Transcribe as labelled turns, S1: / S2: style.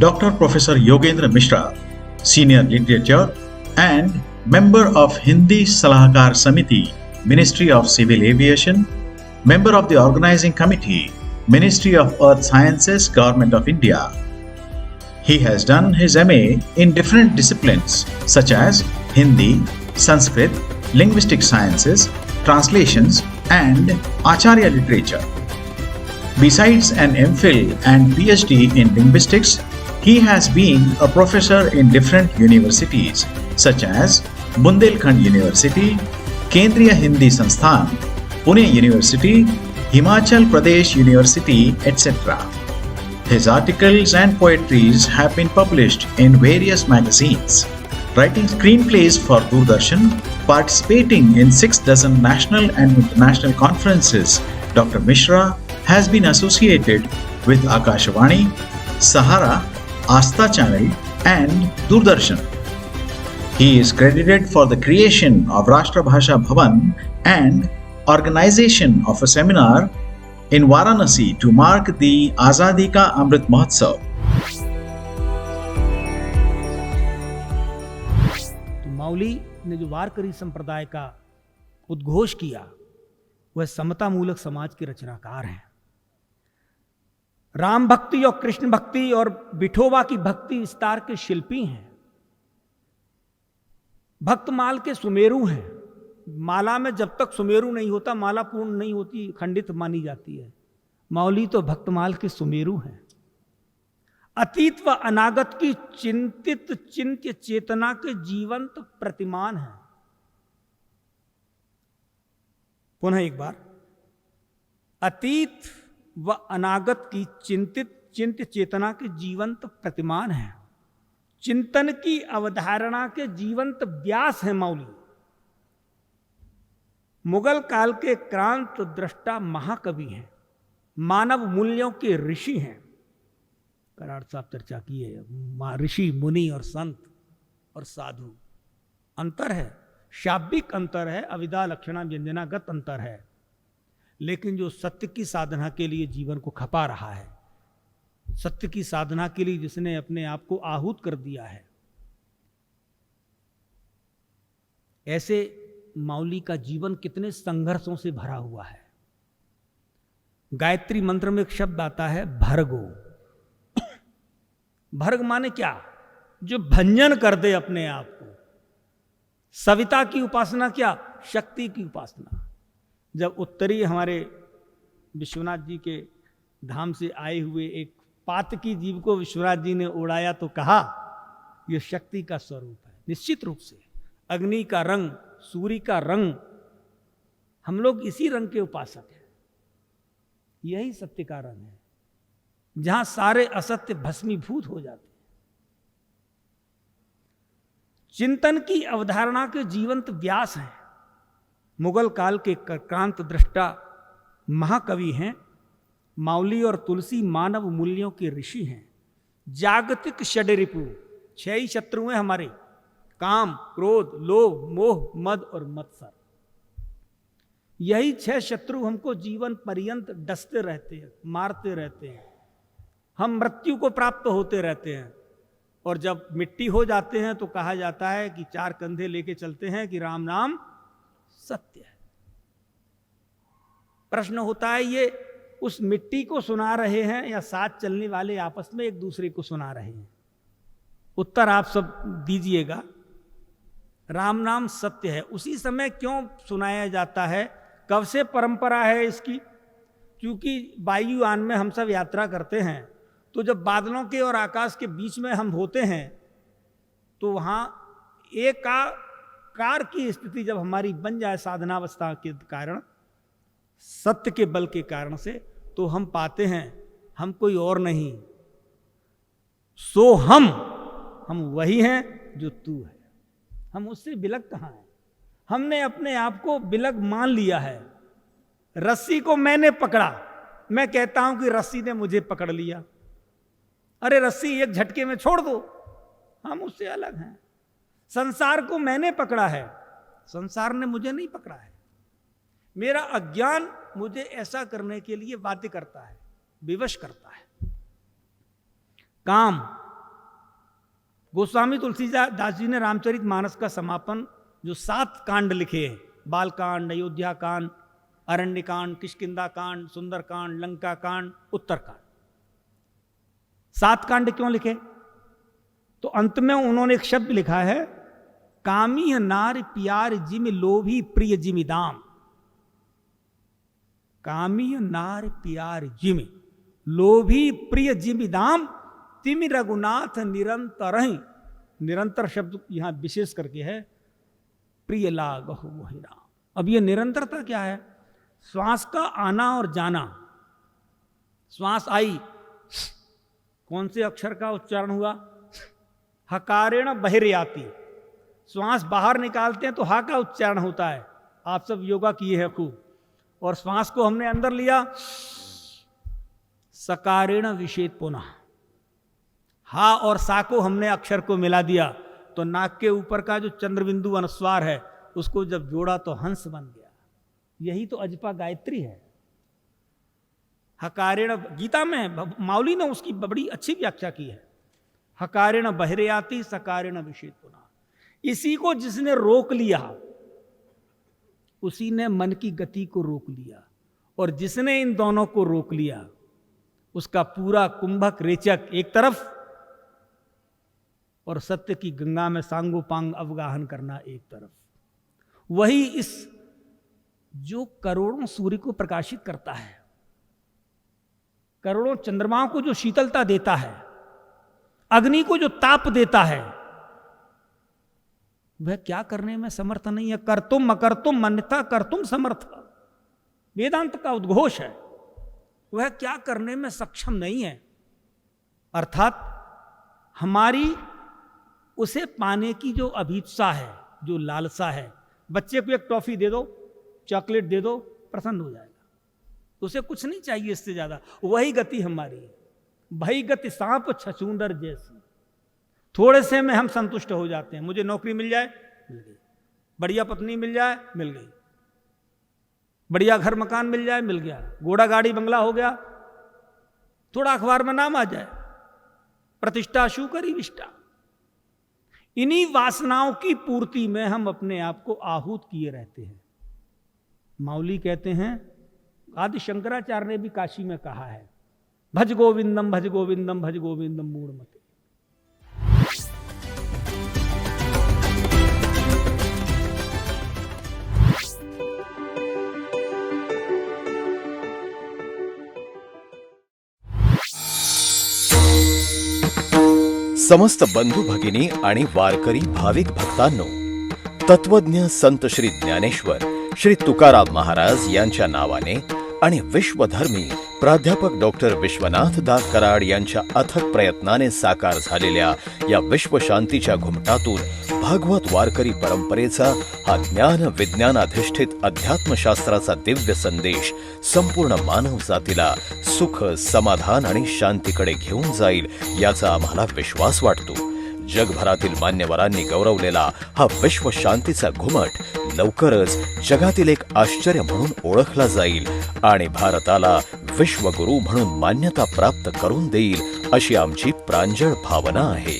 S1: Dr. Professor Yogendra Mishra, Senior Literature and Member of Hindi Salahkar Samiti, Ministry of Civil Aviation, Member of the Organizing Committee, Ministry of Earth Sciences, Government of India. He has done his MA in different disciplines such as Hindi, Sanskrit, Linguistic Sciences, Translations and Acharya Literature. Besides an MPhil and PhD in Linguistics, he has been a professor in different universities such as Bundelkhand University, Kendriya Hindi Sansthan, Pune University, Himachal Pradesh University, etc. His articles and poetries have been published in various magazines. Writing screenplays for Doordarshan, participating in 6 dozen national and international conferences, Dr. Mishra has been associated with Akashvani, Sahara, Aastha Channel and Doordarshan. He is credited for the creation of Rashtrabhasha Bhavan and organization of a seminar in Varanasi to mark the Azadi Ka Amrit Mahotsav.
S2: मौली ने जो वारकरी संप्रदाय का उद्घोष किया वह समता मूलक समाज के रचनाकार हैं। राम भक्ति और कृष्ण भक्ति और विठोबा की भक्ति विस्तार के शिल्पी हैं। भक्तमाल के सुमेरु हैं। माला में जब तक सुमेरु नहीं होता माला पूर्ण नहीं होती, खंडित मानी जाती है। मौली तो भक्तमाल के सुमेरु हैं। अतीत व अनागत की चिंतित चिंत्य चेतना के जीवंत प्रतिमान हैं। पुनः एक बार, अतीत व अनागत की चिंतित चिंत्य चेतना के जीवंत प्रतिमान हैं। चिंतन की अवधारणा के जीवंत व्यास हैं मौली। मुगल काल के क्रांत दृष्टा महाकवि हैं। मानव मूल्यों के ऋषि हैं। कराड़ साहब चर्चा की है, ऋषि मुनि और संत और साधु अंतर है, शाब्दिक अंतर है, अविदा लक्षणा व्यंजनागत अंतर है, लेकिन जो सत्य की साधना के लिए जीवन को खपा रहा है, सत्य की साधना के लिए जिसने अपने आप को आहूत कर दिया है, ऐसे मौली का जीवन कितने संघर्षों से भरा हुआ है। गायत्री मंत्र में एक शब्द आता है भर्गो। भर्ग माने क्या? जो भंजन कर दे अपने आप को। सविता की उपासना क्या? शक्ति की उपासना। जब उत्तरी हमारे विश्वनाथ जी के धाम से आए हुए एक पातकी जीव को विश्वनाथ जी ने उड़ाया तो कहा यह शक्ति का स्वरूप है। निश्चित रूप से अग्नि का रंग, सूर्य का रंग, हम लोग इसी रंग के उपासक हैं। यही सत्य का रंग है जहां सारे असत्य भस्मीभूत हो जाते हैं। चिंतन की अवधारणा के जीवंत व्यास हैं। मुगल काल के क्रांत दृष्टा महाकवि हैं। मौली और तुलसी मानव मूल्यों के ऋषि हैं। जागतिक षड्रिपु, 6 ही शत्रु हैं हमारे, काम, क्रोध, लोभ, मोह, मद और मत्सर। यही 6 शत्रु हमको जीवन पर्यंत डसते रहते हैं, मारते रहते हैं। हम मृत्यु को प्राप्त होते रहते हैं और जब मिट्टी हो जाते हैं तो कहा जाता है कि 4 कंधे लेके चलते हैं कि राम नाम सत्य है। प्रश्न होता है ये उस मिट्टी को सुना रहे हैं या साथ चलने वाले आपस में एक दूसरे को सुना रहे हैं? उत्तर आप सब दीजिएगा। राम नाम सत्य है। उसी समय क्यों सुनाया जाता है? कब से परंपरा है इसकी? क्योंकि वायुयान में हम सब यात्रा करते हैं तो जब बादलों के और आकाश के बीच में हम होते हैं तो वहाँ एकाकार की स्थिति जब हमारी बन जाए साधनावस्था के कारण, सत्य के बल के कारण से, तो हम पाते हैं हम कोई और नहीं, सो हम वही हैं जो तू है। हम उससे बिलग कहाँ हैं? हमने अपने आप को बिलग मान लिया है। रस्सी को मैंने पकड़ा, मैं कहता हूं कि रस्सी ने मुझे पकड़ लिया। अरे रस्सी एक झटके में छोड़ दो, हम उससे अलग हैं। संसार को मैंने पकड़ा है, संसार ने मुझे नहीं पकड़ा है। मेरा अज्ञान मुझे ऐसा करने के लिए बाध्य करता है, विवश करता है। काम गोस्वामी तुलसीदास जी ने रामचरित मानस का समापन जो 7 कांड लिखे हैं, बाल कांड, अयोध्या कांड, अरण्य कांड, किष्किंधा कांड, सुंदर कांड, लंका कांड, उत्तर कांड, 7 कांड क्यों लिखे? तो अंत में उन्होंने एक शब्द लिखा है, कामी नार प्यार जिम लोभी प्रिय जिमि दाम। कामी नार प्यार जिम लोभी प्रिय जिमि दाम, तिमि रघुनाथ निरंतर। निरंतर शब्द यहां विशेष करके है, प्रिय लागहु मोहि राम। अब ये निरंतरता क्या है? श्वास का आना और जाना। श्वास आई, कौन से अक्षर का उच्चारण हुआ? हकारेण बहिर्याति। श्वास बाहर निकालते हैं तो हा का उच्चारण होता है, आप सब योगा किए हैं खूब। और श्वास को हमने अंदर लिया, सकारेण विषेद पुनः। हा और सा को हमने अक्षर को मिला दिया तो नाक के ऊपर का जो चंद्रबिंदु अनुस्वार है उसको जब जोड़ा तो हंस बन गया। यही तो अजपा गायत्री है। हकारेण, गीता में माउली ने उसकी बड़ी अच्छी व्याख्या की है। हकारेण बहिर्याति सकारेण विषेद पुनः। इसी को जिसने रोक लिया उसी ने मन की गति को रोक लिया, और जिसने इन दोनों को रोक लिया उसका पूरा कुंभक रेचक एक तरफ और सत्य की गंगा में सांगोपांग अवगाहन करना एक तरफ। वही इस जो करोड़ों सूर्य को प्रकाशित करता है, करोड़ों चंद्रमाओं को जो शीतलता देता है, अग्नि को जो ताप देता है, वह क्या करने में समर्थ नहीं है? कर्तुम अकर्तुम अन्यथा कर्तुम समर्थ, वेदांत का उद्घोष है। वह क्या करने में सक्षम नहीं है। अर्थात हमारी उसे पाने की जो अभीप्सा है, जो लालसा है, बच्चे को एक टॉफी दे दो, चॉकलेट दे दो, प्रसन्न हो जाएगा, उसे कुछ नहीं चाहिए इससे ज्यादा। वही गति हमारी है। भई गति सांप छछूंदर जैसी, थोड़े से में हम संतुष्ट हो जाते हैं। मुझे नौकरी मिल जाए, मिल गई। बढ़िया पत्नी मिल जाए, मिल गई। बढ़िया घर मकान मिल जाए, मिल गया। घोड़ा गाड़ी बंगला हो गया, थोड़ा अखबार में नाम आ जाए, प्रतिष्ठा शूकरी विष्टा। इन्हीं वासनाओं की पूर्ति में हम अपने आप को आहूत किए रहते हैं। माउली कहते हैं, आदि शंकराचार्य ने भी काशी में कहा है, भज गोविंदम भज गोविंदम भज गोविंदम मूढ़मते।
S3: समस्त बंधू भगिनी आणि वारकरी भाविक भक्तांनो, तत्वज्ञ संत श्री ज्ञानेश्वर श्री तुकाराम महाराज यांच्या नावाने आणि विश्वधर्मी प्राध्यापक डॉक्टर विश्वनाथदास कराड यांच्या अथक प्रयत्नाने साकार झालेल्या या विश्वशांतीच्या घुमटातून भागवत वारकरी परंपरेचा हा ज्ञान विज्ञानाधिष्ठित अध्यात्मशास्त्राचा दिव्य संदेश संपूर्ण मानव जातीला सुख, समाधान आणि शांतीकडे घेऊन जाईल याचा आम्हाला विश्वास वाटतो। जगभरातील मान्यवरांनी गौरवलेला हा विश्व शांतीचा घुमट लवकरच जगातील एक आश्चर्य म्हणून ओळखला जाईल आणि भारताला विश्वगुरू म्हणून मान्यता प्राप्त करून देईल अशी आमची प्रांजळ भावना आहे।